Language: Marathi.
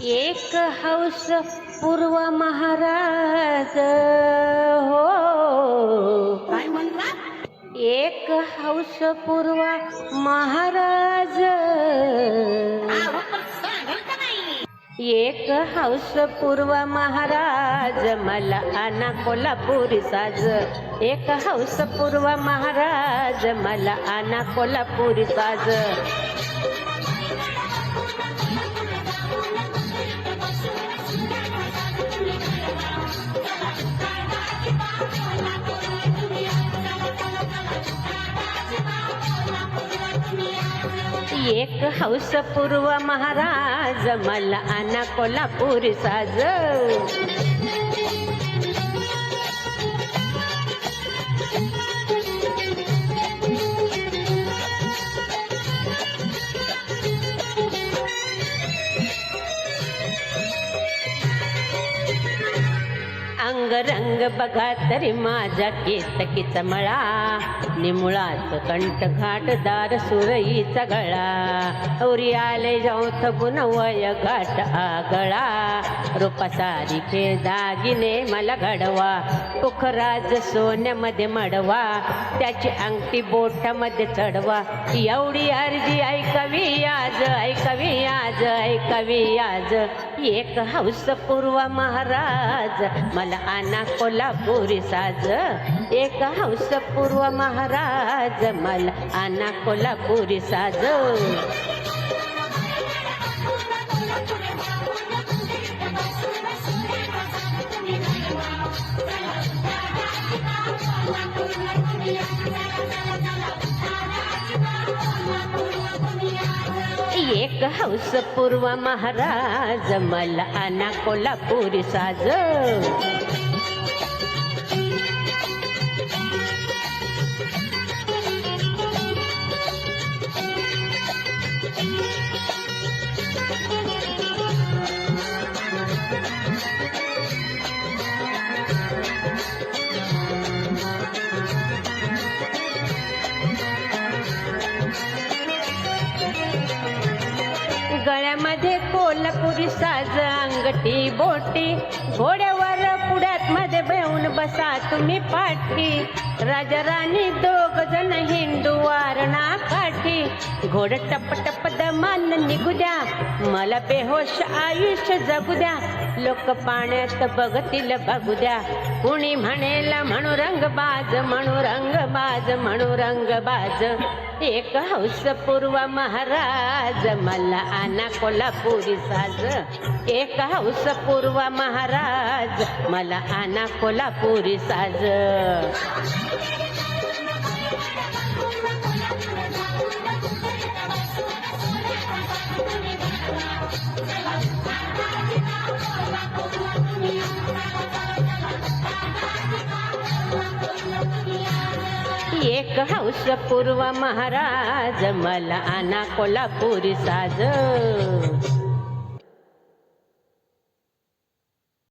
एक हौस पूर्व महाराज हो, काय म्हणला? एक हौस पूर्व महाराज, अहो, पण सांगेल का नाही? एक हौस पूर्व महाराज मला आना कोल्हापुरी साज, एक हौस पूर्व महाराज मला आना कोल्हापुरी साज. एक हौस पूर्व महाराज मला आना कोल्हापुरी साज. अंगरंग बघा तरी माझा केतकीचा मळा, निमुळाच कंठ घाटदार सुरईचा गळा, उरी आले जाऊथ गुणवय घाट आगळा, रूपासारीचे दागिने मला घडवा, पुखराज सोन्यामध्ये मडवा, त्याची अंगठी बोटामध्ये चढवा, एवढी अर्जी ऐकावी आज, ऐकावी आज, ऐकावी आज. एक हौस पूर्व महाराज मला आना कोल्हापुरी साज, एक हौस पूर्व महाराज मला आना कोल्हापुरी साज. एक हौस पूर्व महाराज मला आना कोल्हापुरी साज. गळ्यामध्ये कोल्हापुरी साज, अंगठी बोटी, घोड्यावर पुढ्यात मध्ये बेहून बसा तुम्ही पाठी, राजा राणी दोघ जण हिंदू वारणा काठी, घोड टप टप दमान निघू द्या, मला बेहोश आयुष्य जगू द्या, लोक पाण्यात बघतील बघू द्या, कुणी म्हणेल म्हणू रंगबाज, म्हणू रंगबाज, म्हणू रंगबाज. एक हौस पूर्व महाराज मला आना कोल्हापुरी साज, एक हौस पूर्व महाराज मला आना कोल्हापुरी साज. एक हौस पूर्व महाराज मला आना कोल्हापुरी साज.